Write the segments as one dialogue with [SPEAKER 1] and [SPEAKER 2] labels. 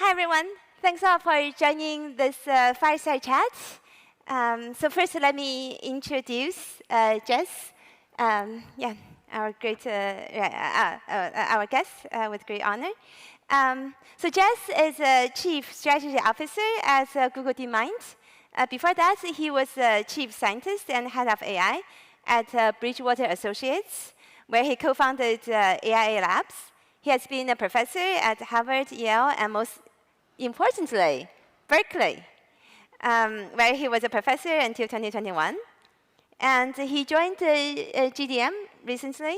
[SPEAKER 1] Hi, everyone. Thanks all for joining this Fireside chat. So first, let me introduce Jess. Yeah, our great, our guest with great honor. So Jess is a Chief Strategy Officer at Google DeepMind. Before that, he was a Chief Scientist and Head of AI at Bridgewater Associates, where he co-founded AIA Labs. He has been a professor at Harvard, Yale, and most importantly, Berkeley, where he was a professor until 2021. And he joined GDM recently,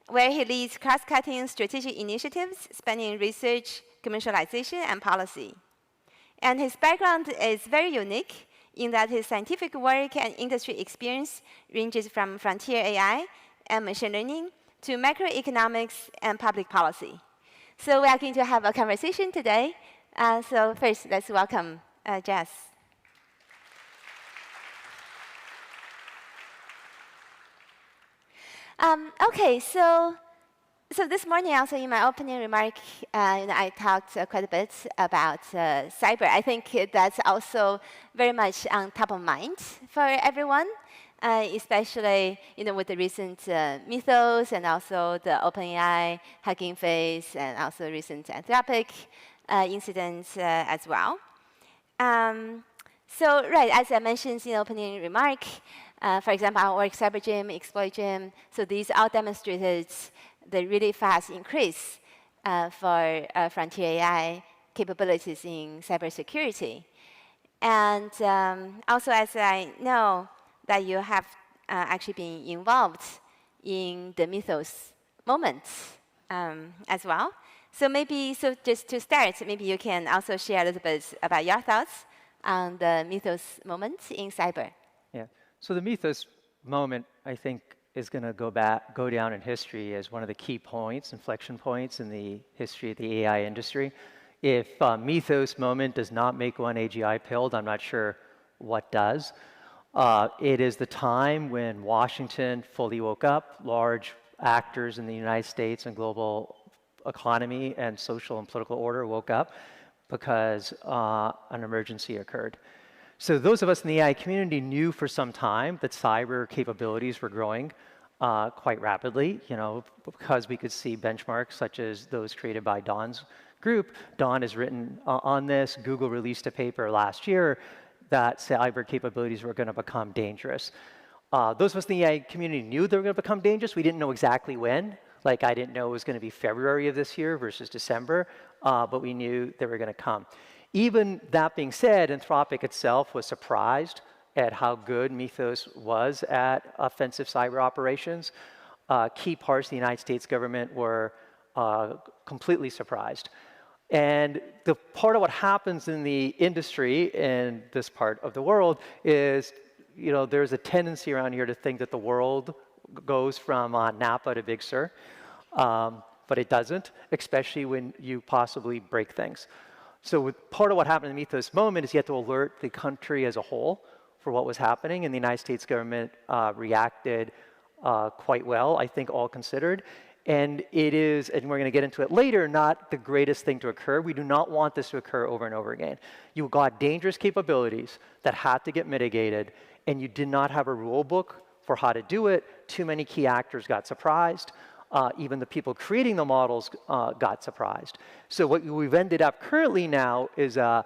[SPEAKER 1] where he leads cross-cutting strategic initiatives spanning research, commercialization, and policy. And his background is very unique in that his scientific work and industry experience ranges from frontier AI and machine learning to macroeconomics and public policy. So we are going to have a conversation today. So first, let's welcome Jess. OK, so this morning, also in my opening remark, I talked quite a bit about cyber. I think that's also very much on top of mind for everyone, especially with the recent Mythos and also the OpenAI Hugging Face and also recent Anthropic incidents as well. So, right, as I mentioned in the opening remark, for example, our work CyberGym, ExploitGym, so these all demonstrated the really fast increase for frontier AI capabilities in cybersecurity. And also, as I know that you have actually been involved in the Mythos moment as well. So maybe, just to start, maybe you can also share a little bit about your thoughts on the Mythos moment in cyber.
[SPEAKER 2] Yeah. So the Mythos moment, I think, is going to go down in history as one of the key points, inflection points in the history of the AI industry. If Mythos moment does not make one AGI pilled, I'm not sure what does. It is the time when Washington fully woke up, large actors in the United States and global economy and social and political order woke up because an emergency occurred. So those of us in the AI community knew for some time that cyber capabilities were growing quite rapidly, because we could see benchmarks such as those created by Don's group. Don has written on this. Google released a paper last year that cyber capabilities were going to become dangerous. Those of us in the AI community knew they were going to become dangerous. We didn't know exactly when. Like, I didn't know it was going to be February of this year versus December, but we knew they were going to come. Even that being said, Anthropic itself was surprised at how good Mythos was at offensive cyber operations. Key parts of the United States government were completely surprised. And the part of what happens in the industry in this part of the world is, there's a tendency around here to think that the world goes from Napa to Big Sur, but it doesn't, especially when you possibly break things. So part of what happened in the Mythos moment is you had to alert the country as a whole for what was happening, and the United States government reacted quite well, I think, all considered. And it is, and we're going to get into it later, not the greatest thing to occur. We do not want this to occur over and over again. You got dangerous capabilities that had to get mitigated, and you did not have a rule book for how to do it. Too many key actors got surprised. Even the people creating the models got surprised. So what we've ended up currently now is a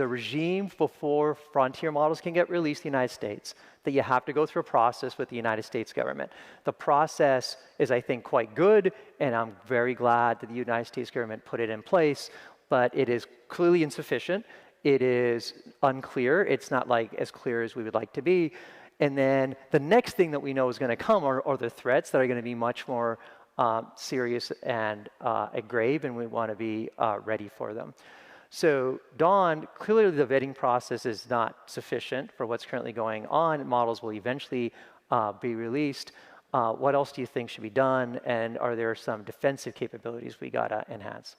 [SPEAKER 2] regime before frontier models can get released in the United States, that you have to go through a process with the United States government. The process is, I think, quite good, and I'm very glad that the United States government put it in place, but it is clearly insufficient. It is unclear. It's not like as clear as we would like to be. And then the next thing that we know is going to come are the threats that are going to be much more serious and grave, and we want to be ready for them. So Don, clearly the vetting process is not sufficient for what's currently going on. Models will eventually be released. What else do you think should be done? And are there some defensive capabilities we got to enhance?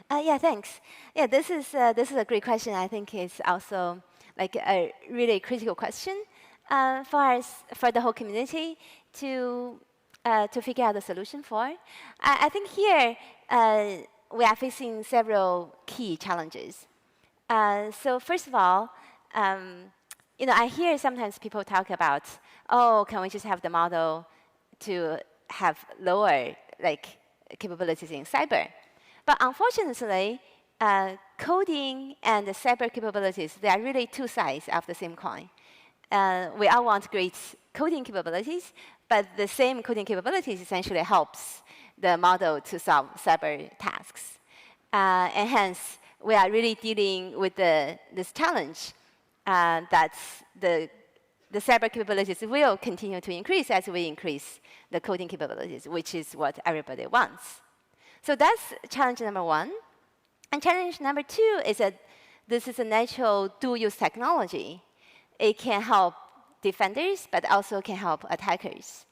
[SPEAKER 1] Yeah, thanks. Yeah, this is a great question. I think it's also like a really critical question for us, for the whole community to figure out the solution for. I think here we are facing several key challenges. So first of all, I hear sometimes people talk about, oh, can we just have the model to have lower capabilities in cyber? But unfortunately, coding and the cyber capabilities, they are really two sides of the same coin. We all want great coding capabilities, but the same coding capabilities essentially helps the model to solve cyber tasks. And hence, we are really dealing with this challenge that the cyber capabilities will continue to increase as we increase the coding capabilities, which is what everybody wants. So that's challenge number one. And challenge number two is that this is a natural dual-use technology. It can help defenders, but also can help attackers.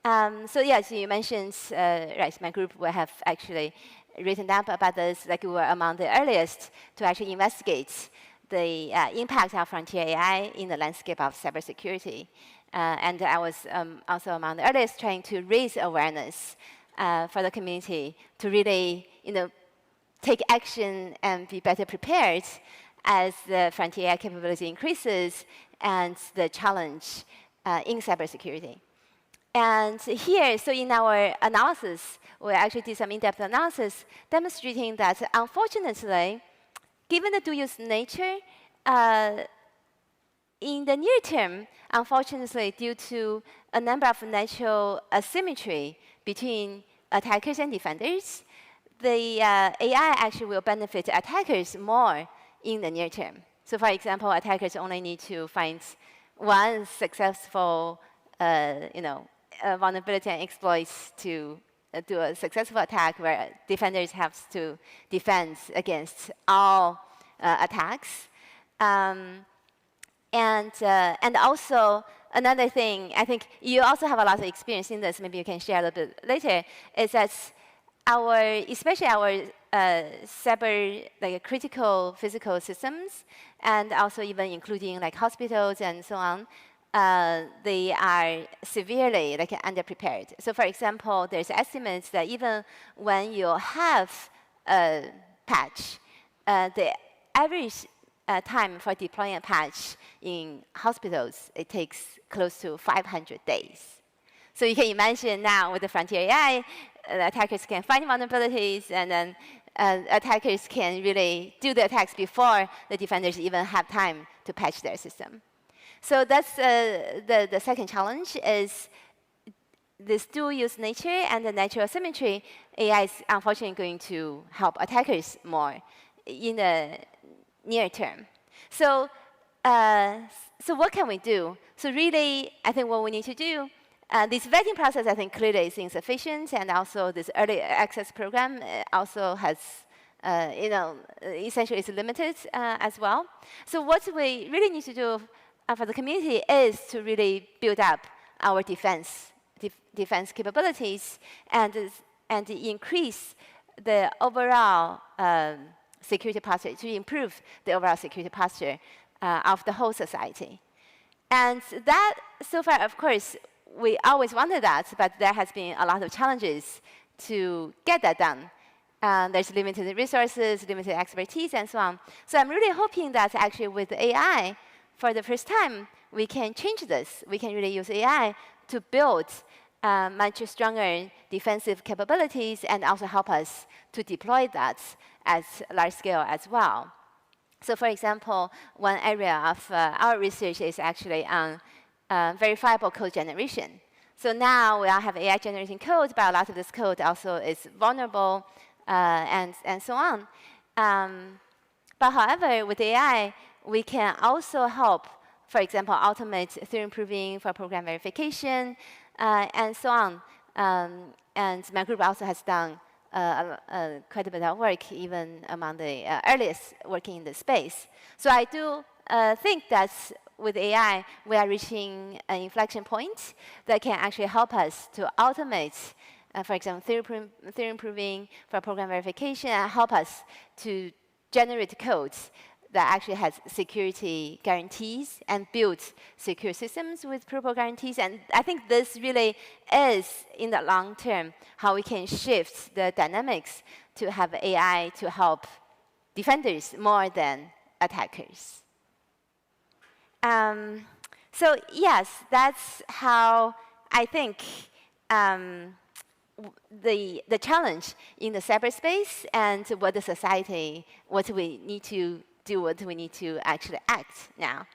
[SPEAKER 1] So yes, you mentioned, right, my group will have actually written up about this, like we were among the earliest to actually investigate the impact of frontier AI in the landscape of cybersecurity. And I was also among the earliest trying to raise awareness for the community to really, take action and be better prepared as the frontier AI capability increases and the challenge in cybersecurity. And here, so in our analysis, we actually did some in-depth analysis demonstrating that, unfortunately, given the dual-use nature, in the near term, unfortunately, due to a number of natural asymmetry between attackers and defenders, the AI actually will benefit attackers more in the near term. So for example, attackers only need to find one successful vulnerability and exploits to do a successful attack, where defenders have to defend against all attacks. And also another thing, I think you also have a lot of experience in this, maybe you can share a little bit later, is that especially our cyber, critical physical systems, and also even including hospitals and so on, they are severely underprepared. So for example, there's estimates that even when you have a patch, the average time for deploying a patch in hospitals, it takes close to 500 days. So you can imagine now with the frontier AI, attackers can find vulnerabilities, and then attackers can really do the attacks before the defenders even have time to patch their system. So that's the second challenge is this dual-use nature and the natural asymmetry. AI is unfortunately going to help attackers more in the near term. So, so what can we do? So really, I think what we need to do, this vetting process, I think, clearly is insufficient, and also this early access program also has, essentially is limited as well. So what we really need to do for the community is to really build up our defense capabilities and increase the overall security posture, to improve the overall security posture of the whole society. And that, so far, of course, we always wanted that, but there has been a lot of challenges to get that done. There's limited resources, limited expertise, and so on. So I'm really hoping that actually with AI, for the first time, we can change this. We can really use AI to build much stronger defensive capabilities and also help us to deploy that at large scale as well. So for example, one area of our research is actually on verifiable code generation. So now we all have AI generating code, but a lot of this code also is vulnerable and so on. But however, with AI, we can also help, for example, automate theorem proving for program verification and so on. And my group also has done quite a bit of work, even among the earliest working in the space. So I do think that with AI, we are reaching an inflection point that can actually help us to automate, for example, theorem proving for program verification, and help us to generate codes that actually has security guarantees and build secure systems with provable guarantees. And I think this really is, in the long term, how we can shift the dynamics to have AI to help defenders more than attackers. So yes, that's how I think the challenge in the cyberspace and what the society, what we need to do, what we need to actually act now.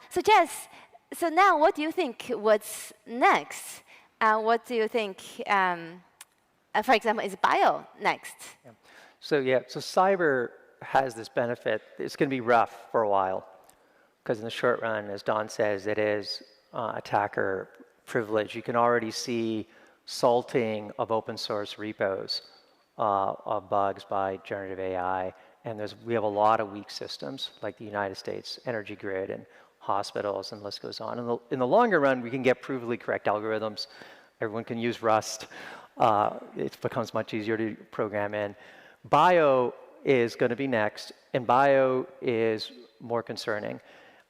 [SPEAKER 1] So Jess, so now what do you think what's next? What do you think, for example, is bio next?
[SPEAKER 2] Yeah. So cyber has this benefit. It's going to be rough for a while, because in the short run, as Don says, it is attacker privilege. You can already see salting of open source repos of bugs by generative AI. And we have a lot of weak systems, like the United States energy grid and hospitals, and the list goes on. In the longer run, we can get provably correct algorithms. Everyone can use Rust. It becomes much easier to program in. Bio is going to be next, and bio is more concerning.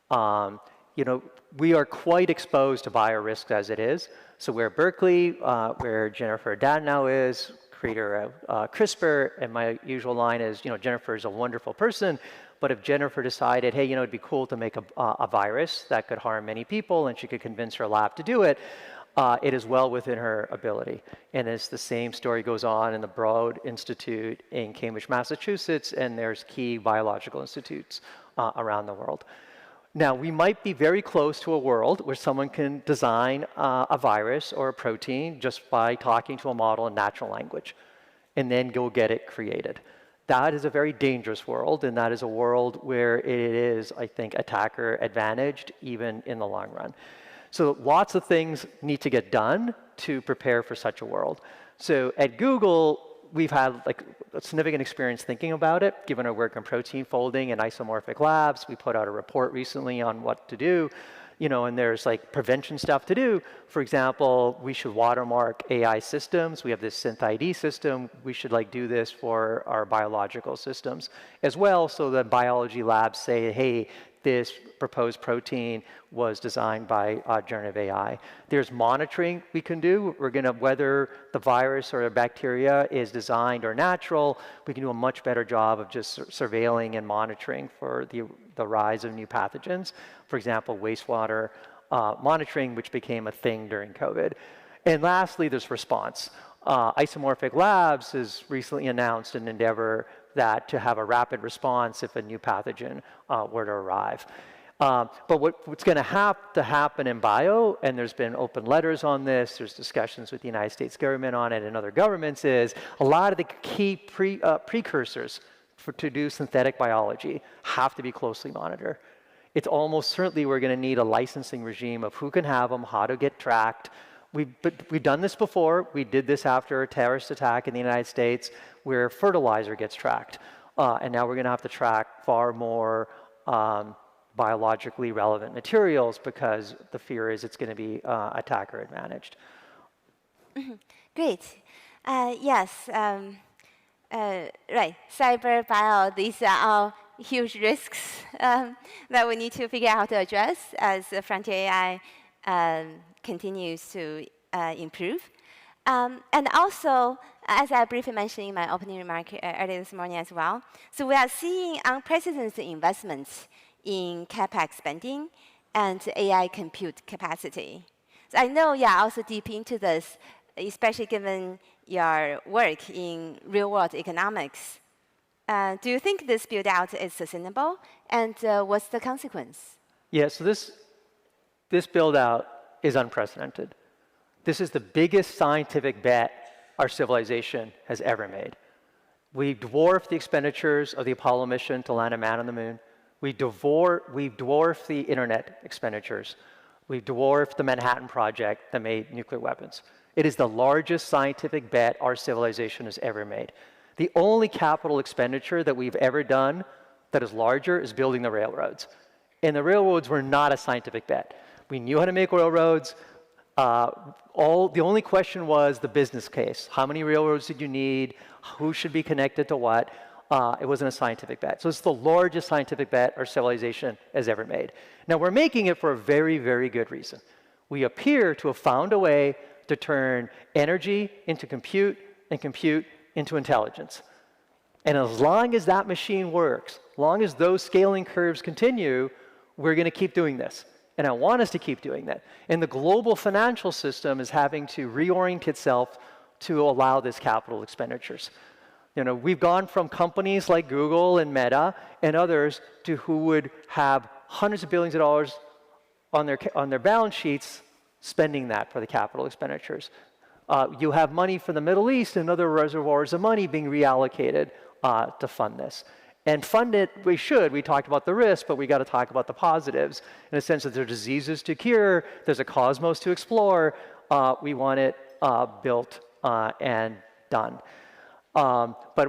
[SPEAKER 2] We are quite exposed to bio risks as it is. So we're at Berkeley, where Jennifer Doudna is, creator of CRISPR, and my usual line is, Jennifer is a wonderful person, but if Jennifer decided, hey, it'd be cool to make a virus that could harm many people, and she could convince her lab to do it, it is well within her ability. And as the same story goes on in the Broad Institute in Cambridge, Massachusetts, and there's key biological institutes around the world. Now, we might be very close to a world where someone can design a virus or a protein just by talking to a model in natural language, and then go get it created. That is a very dangerous world, and that is a world where it is, I think, attacker advantaged, even in the long run. So lots of things need to get done to prepare for such a world. So at Google, we've had a significant experience thinking about it, given our work on protein folding and isomorphic labs. We put out a report recently on what to do, and there's prevention stuff to do. For example, we should watermark AI systems. We have this SynthID system. We should do this for our biological systems as well, so that biology labs say, hey, this proposed protein was designed by generative AI. There's monitoring we can do. We're going to, whether the virus or the bacteria is designed or natural, we can do a much better job of just surveilling and monitoring for the rise of new pathogens. For example, wastewater monitoring, which became a thing during COVID. And lastly, there's response. Isomorphic Labs has recently announced an endeavor that to have a rapid response if a new pathogen were to arrive. But what's going to have to happen in bio, and there's been open letters on this, there's discussions with the United States government on it and other governments, is a lot of the key precursors to do synthetic biology have to be closely monitored. It's almost certainly we're going to need a licensing regime of who can have them, how to get tracked. We've done this before. We did this after a terrorist attack in the United States where fertilizer gets tracked. And now we're going to have to track far more biologically relevant materials because the fear is it's going to be attacker advantaged.
[SPEAKER 1] Great. Yes. Right. Cyber, bio, these are all huge risks that we need to figure out how to address as frontier AI continues to improve. And also, as I briefly mentioned in my opening remark earlier this morning as well, so we are seeing unprecedented investments in CapEx spending and AI compute capacity. So I know you're also deep into this, especially given your work in real-world economics. Do you think this build-out is sustainable, and what's the consequence? Yeah, so this build-out is unprecedented. This is the biggest scientific bet our civilization has ever made. We dwarfed the expenditures of the Apollo mission to land a man on the moon. We dwarfed the internet expenditures. We dwarfed the Manhattan Project that made nuclear weapons. It is the largest scientific bet our civilization has ever made. The only capital expenditure that we've ever done that is larger is building the railroads. And the railroads were not a scientific bet. We knew how to make railroads. The only question was the business case. How many railroads did you need? Who should be connected to what? It wasn't a scientific bet. So it's the largest scientific bet our civilization has ever made. Now, we're making it for a very, very good reason. We appear to have found a way to turn energy into compute and compute
[SPEAKER 2] into intelligence. And as long as that machine works, as long as those scaling curves continue, we're going to keep doing this. And I want us to keep doing that. And the global financial system is having to reorient itself to allow this capital expenditures. You know, we've gone from companies like Google and Meta and others to who would have hundreds of billions of dollars on their balance sheets spending that for the capital expenditures. You have money from the Middle East and other reservoirs of money being reallocated to fund this. And fund it, we should. We talked about the risks, but we got to talk about the positives in a sense that there are diseases to cure, there's a cosmos to explore. We want it built and done. But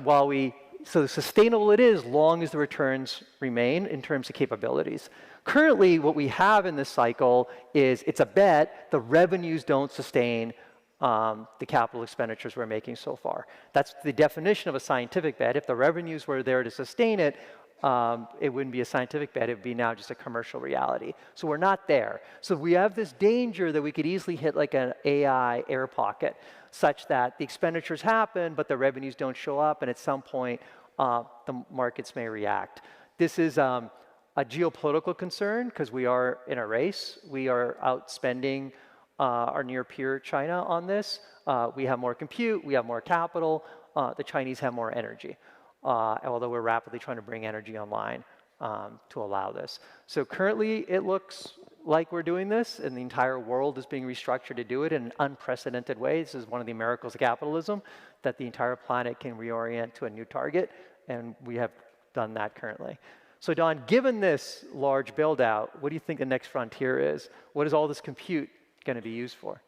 [SPEAKER 2] so sustainable it is, long as the returns remain in terms of capabilities. Currently, what we have in this cycle is it's a bet the revenues don't sustain the capital expenditures we're making so far. That's the definition of a scientific bet. If the revenues were there to sustain it, it wouldn't be a scientific bet. It would be now just a commercial reality. So we're not there. So we have this danger that we could easily hit like an AI air pocket, such that the expenditures happen, but the revenues don't show up, and at some point, the markets may react. This is a geopolitical concern because we are in a race. We are outspending our near peer China on this. We have more compute, we have more capital, the Chinese have more energy, although we're rapidly trying to bring energy online to allow this. So currently it looks like we're doing this, and the entire world is being restructured to do it in an unprecedented way. This is one of the miracles of capitalism, that the entire planet can reorient to a new target, and we have done that currently. So Don, given this large build out, what do you think the next frontier is? What is all this compute going to be used for?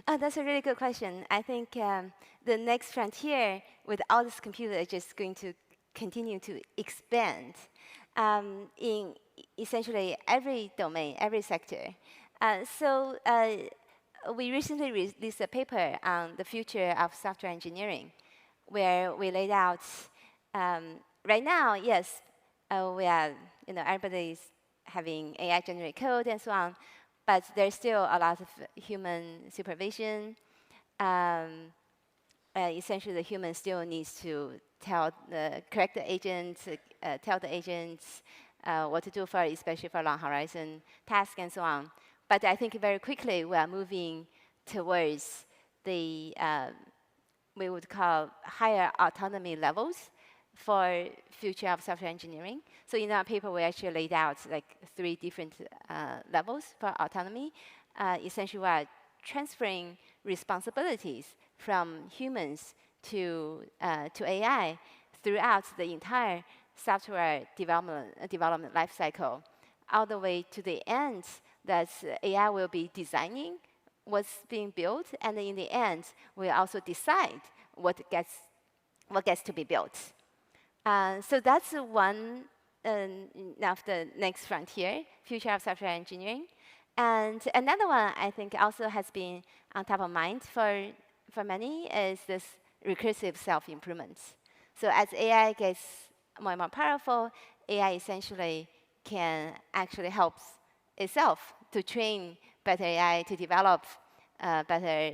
[SPEAKER 1] That's a really good question. I think the next frontier with all this computer is just going to continue to expand in essentially every domain, every sector. So we recently released a paper on the future of software engineering, where we laid out, right now, yes, we are, everybody's having AI-generated code and so on, but there's still a lot of human supervision. Essentially, the human still needs to correct the agent, tell the agents what to do especially for long horizon tasks and so on. But I think very quickly we are moving towards the we would call higher autonomy levels for future of software engineering. So in our paper, we actually laid out like 3 different levels for autonomy. Essentially, we are transferring responsibilities from humans to AI throughout the entire software development life cycle, all the way to the end that AI will be designing what's being built, and in the end, we also decide what gets to be built. So that's one of the next frontier, future of software engineering. And another one I think also has been on top of mind for many is this recursive self-improvement. So as AI gets more and more powerful, AI essentially can actually help itself to train better AI, to develop better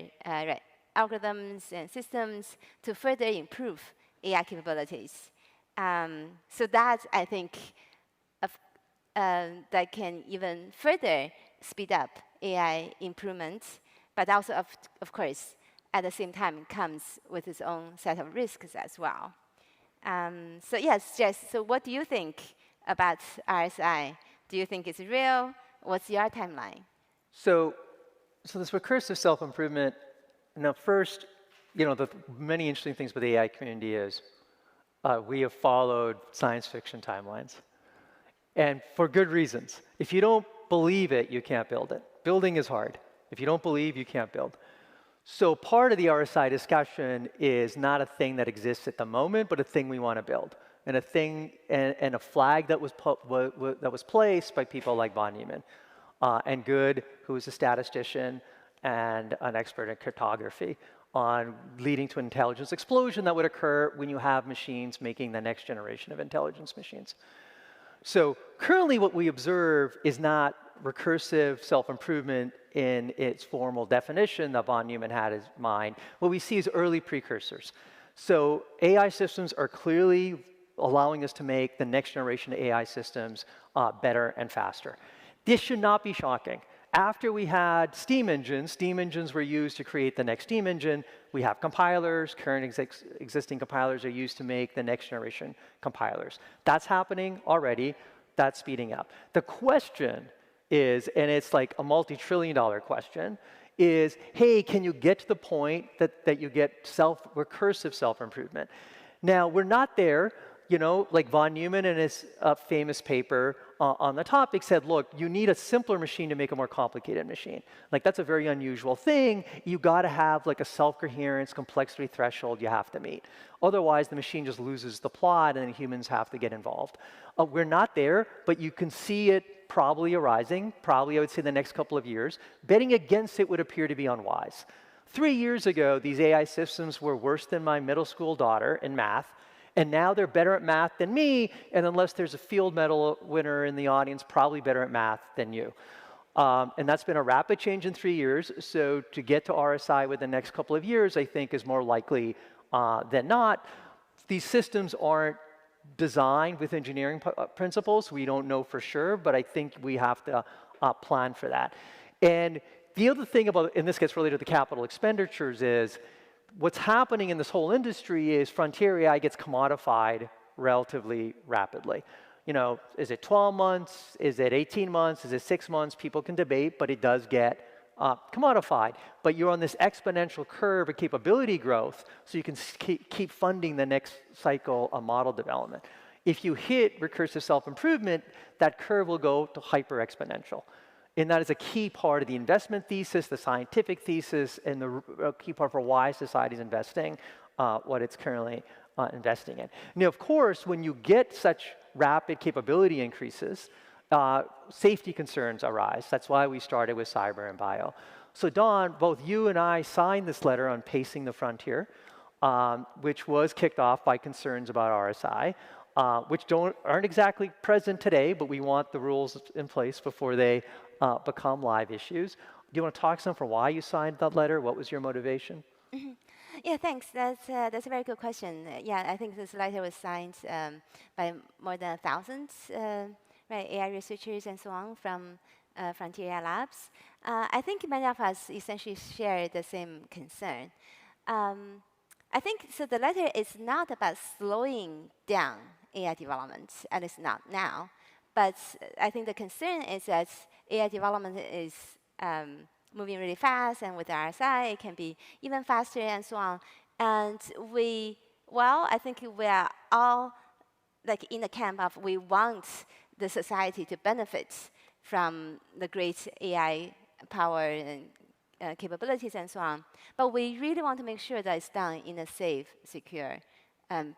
[SPEAKER 1] algorithms and systems to further improve AI capabilities. So that, I think, that can even further speed up AI improvements, but also, of course, at the same time comes with its own set of risks as well. So yes, Jess, so what do you think about RSI? Do you think it's real? What's your timeline?
[SPEAKER 2] So this recursive self-improvement, now first, the many interesting things with the AI community is we have followed science fiction timelines. And for good reasons. If you don't believe it, you can't build it. Building is hard. If you don't believe, you can't build. So part of the RSI discussion is not a thing that exists at the moment, but a thing we want to build. And a thing and a flag that was placed by people like von Neumann. And Good, who is a statistician and an expert in cryptography, on leading to an intelligence explosion that would occur when you have machines making the next generation of intelligence machines. So currently what we observe is not recursive self-improvement in its formal definition that von Neumann had in mind. What we see is early precursors. So AI systems are clearly allowing us to make the next generation of AI systems better and faster. This should not be shocking. After we had steam engines were used to create the next steam engine. We have compilers. Current existing compilers are used to make the next generation compilers. That's happening already. That's speeding up. The question is, and it's like a multi-trillion-dollar question, is, hey, can you get to the point that you get recursive self-improvement? Now, we're not there. You know, like von Neumann in his famous paper on the topic said, look, you need a simpler machine to make a more complicated machine. Like, that's a very unusual thing. You got to have like a self-coherence complexity threshold you have to meet. Otherwise, the machine just loses the plot and then humans have to get involved. We're not there, but you can see it probably arising, probably I would say the next couple of years. Betting against it would appear to be unwise. 3 years ago, these AI systems were worse than my middle school daughter in math. And now they're better at math than me, and unless there's a field medal winner in the audience, probably better at math than you. And that's been a rapid change in 3 years. So to get to RSI within the next couple of years, I think is more likely than not. These systems aren't designed with engineering principles. We don't know for sure, but I think we have to plan for that. And the other thing about, and this gets related to the capital expenditures, is what's happening in this whole industry is frontier AI gets commodified relatively rapidly. You know, is it 12 months? Is it 18 months? Is it 6 months? People can debate, but it does get commodified. But you're on this exponential curve of capability growth, so you can keep funding the next cycle of model development. If you hit recursive self-improvement, that curve will go to hyper-exponential. And that is a key part of the investment thesis, the scientific thesis, and the key part for why society is investing what it's currently investing in. Now, of course, when you get such rapid capability increases, safety concerns arise. That's why we started with cyber and bio. So Don, both you and I signed this letter on pacing the frontier, which was kicked off by concerns about RSI, which aren't exactly present today, but we want the rules in place before they become live issues. Do you want to talk some for why you signed that letter? What was your motivation?
[SPEAKER 1] Mm-hmm. Yeah, thanks. That's a very good question. Yeah, I think this letter was signed by more than 1,000 right, AI researchers and so on from Frontier AI Labs. I think many of us essentially share the same concern. I think so. The letter is not about slowing down AI development, and it's not now. But I think the concern is that AI development is moving really fast, and with RSI, it can be even faster and so on. And I think we are all like in the camp of we want the society to benefit from the great AI power and capabilities and so on. But we really want to make sure that it's done in a safe, secure,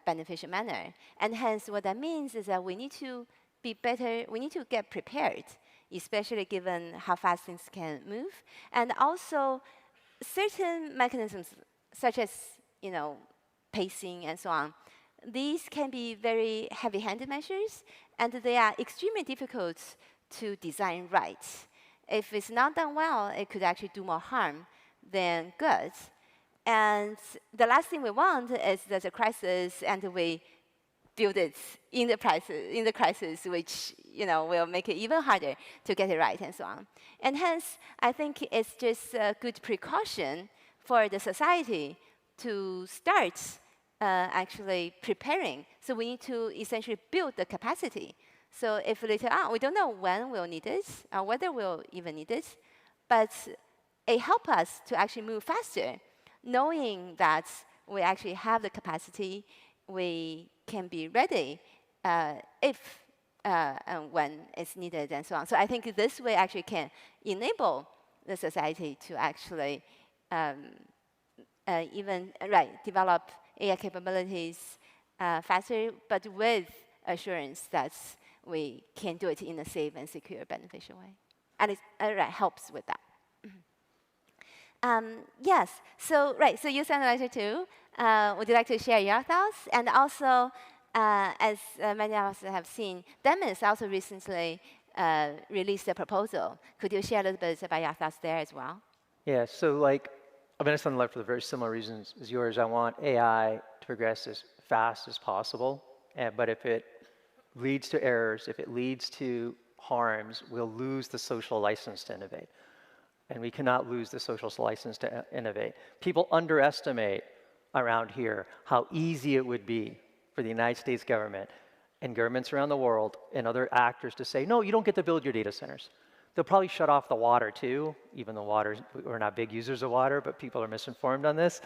[SPEAKER 1] beneficial manner. And hence, what that means is that we need to be better, we need to get prepared, especially given how fast things can move. And also, certain mechanisms, such as, you know, pacing and so on, these can be very heavy-handed measures, and they are extremely difficult to design right. If it's not done well, it could actually do more harm than good. And the last thing we want is there's a crisis, and we build it in the crisis, which will make it even harder to get it right, and so on. And hence, I think it's just a good precaution for the society to start actually preparing. So we need to essentially build the capacity. So if later on, we don't know when we'll need it, or whether we'll even need it, but it helps us to actually move faster, knowing that we actually have the capacity, we can be ready if and when it's needed, and so on. So I think this way actually can enable the society to actually develop AI capabilities faster, but with assurance that we can do it in a safe and secure, beneficial way. And it helps with that. Yes, so you sent a letter too. Would you like to share your thoughts? And also, as many of us have seen, Demys also recently released a proposal. Could you share a little bit about your thoughts there as well?
[SPEAKER 2] Yeah, so I sent a letter for the very similar reasons as yours. I want AI to progress as fast as possible. But if it leads to errors, if it leads to harms, we'll lose the social license to innovate. And we cannot lose the social license to innovate. People underestimate around here how easy it would be for the United States government and governments around the world and other actors to say, no, you don't get to build your data centers. They'll probably shut off the water too, even though we're not big users of water, but people are misinformed on this.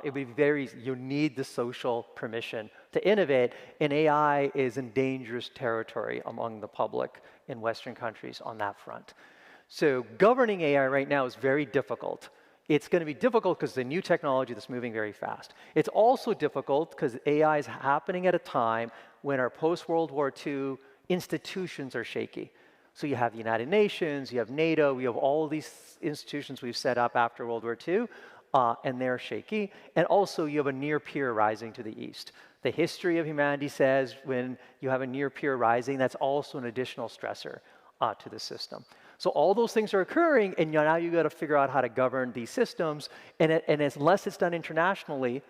[SPEAKER 2] It'd be you need the social permission to innovate, and AI is in dangerous territory among the public in Western countries on that front. So governing AI right now is very difficult. It's going to be difficult because it's a new technology that's moving very fast. It's also difficult because AI is happening at a time when our post-World War II institutions are shaky. So you have the United Nations, you have NATO, you have all these institutions we've set up after World War II, and they're shaky. And also you have a near peer rising to the east. The history of humanity says when you have a near peer rising, that's also an additional stressor to the system. So all those things are occurring, and now you got to figure out how to govern these systems. And unless it's done internationally,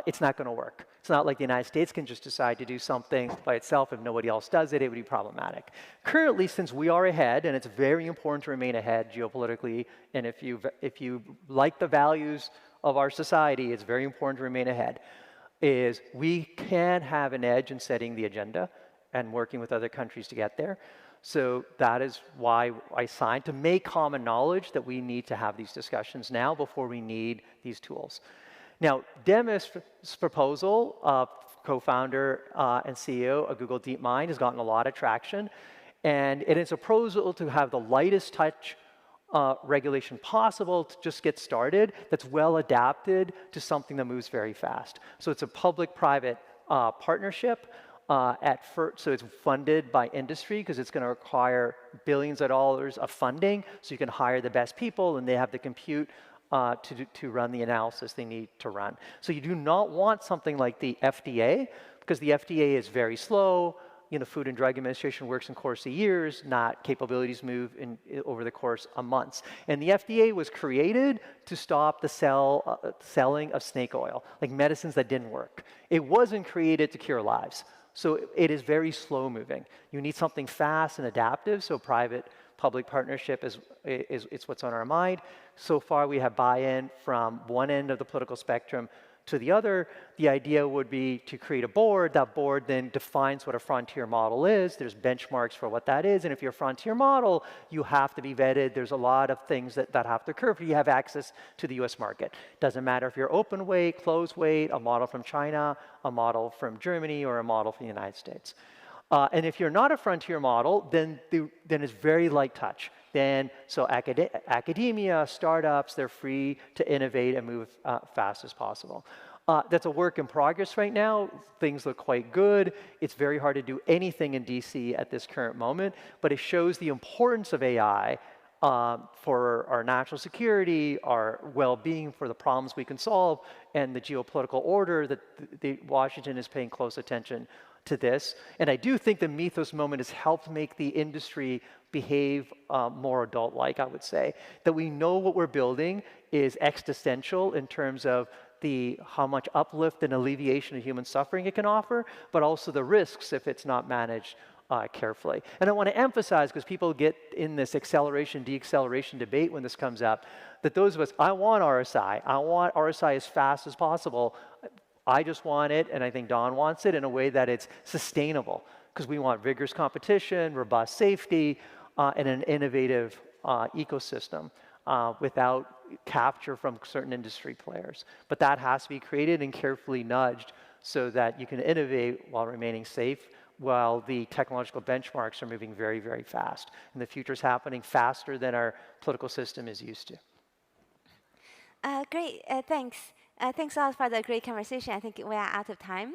[SPEAKER 2] it's not going to work. It's not like the United States can just decide to do something by itself. If nobody else does it, it would be problematic. Currently, since we are ahead, and it's very important to remain ahead geopolitically, and if you like the values of our society, it's very important to remain ahead, is we can have an edge in setting the agenda and working with other countries to get there. So that is why I signed to make common knowledge that we need to have these discussions now before we need these tools. Now, Demis' proposal, co-founder and CEO of Google DeepMind, has gotten a lot of traction. And it is a proposal to have the lightest touch regulation possible to just get started that's well adapted to something that moves very fast. So it's a public-private partnership. So it's funded by industry because it's going to require billions of dollars of funding. So you can hire the best people and they have the compute to run the analysis they need to run. So you do not want something like the FDA because the FDA is very slow. You know, Food and Drug Administration works in course of years, not capabilities move over the course of months. And the FDA was created to stop the selling of snake oil, like medicines that didn't work. It wasn't created to cure lives. So it is very slow moving. You need something fast and adaptive, so private-public partnership is what's on our mind. So far, we have buy-in from one end of the political spectrum to the other. The idea would be to create a board. That board then defines what a frontier model is. There's benchmarks for what that is. And if you're a frontier model, you have to be vetted. There's a lot of things that have to occur if you have access to the US market. Doesn't matter if you're open weight, closed weight, a model from China, a model from Germany, or a model from the United States. And if you're not a frontier model, then it's very light touch. So academia, startups, they're free to innovate and move fast as possible. That's a work in progress right now. Things look quite good. It's very hard to do anything in DC at this current moment, but it shows the importance of AI for our national security, our well-being, for the problems we can solve, and the geopolitical order that Washington is paying close attention to this. And I do think the Mythos moment has helped make the industry behave more adult-like, I would say. That we know what we're building is existential in terms of how much uplift and alleviation of human suffering it can offer, but also the risks if it's not managed carefully. And I want to emphasize, because people get in this acceleration, deceleration debate when this comes up, that those of us, I want RSI. I want RSI as fast as possible. I just want it, and I think Don wants it, in a way that it's sustainable, because we want vigorous competition, robust safety, and an innovative ecosystem without capture from certain industry players. But that has to be created and carefully nudged so that you can innovate while remaining safe, while the technological benchmarks are moving very, very fast. And the future is happening faster than our political system is used to.
[SPEAKER 1] Great, thanks. Thanks a lot for the great conversation. I think we are out of time.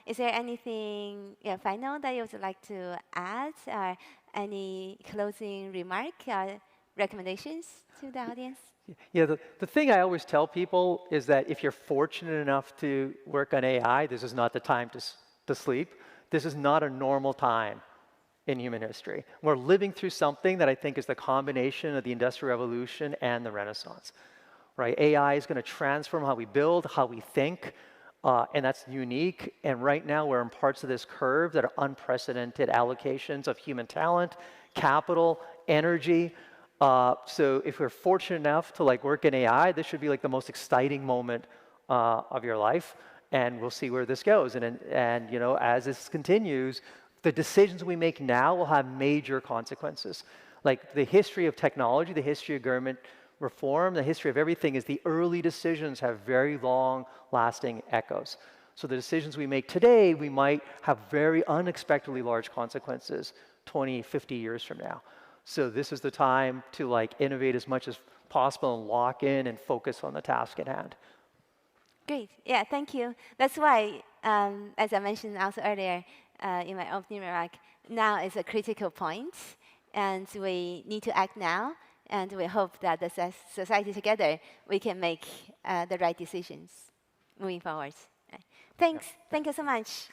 [SPEAKER 1] Is there anything final that you would like to add, or any closing remark or recommendations to the audience?
[SPEAKER 2] Yeah, the thing I always tell people is that if you're fortunate enough to work on AI, this is not the time to sleep. This is not a normal time in human history. We're living through something that I think is the combination of the Industrial Revolution and the Renaissance. Right? AI is going to transform how we build, how we think. And that's unique. And right now, we're in parts of this curve that are unprecedented allocations of human talent, capital, energy. So if we're fortunate enough to like work in AI, this should be like the most exciting moment of your life. And we'll see where this goes. And you know, as this continues, the decisions we make now will have major consequences. Like the history of technology, the history of government reform, the history of everything is the early decisions have very long-lasting echoes. So the decisions we make today, we might have very unexpectedly large consequences 20, 50 years from now. So this is the time to like innovate as much as possible and lock in and focus on the task at hand.
[SPEAKER 1] Great. Yeah, thank you. That's why, as I mentioned also earlier in my opening remark, now is a critical point, and we need to act now, and we hope that the society together, we can make the right decisions moving forward. Thanks.
[SPEAKER 2] Yeah.
[SPEAKER 1] Thank you so much.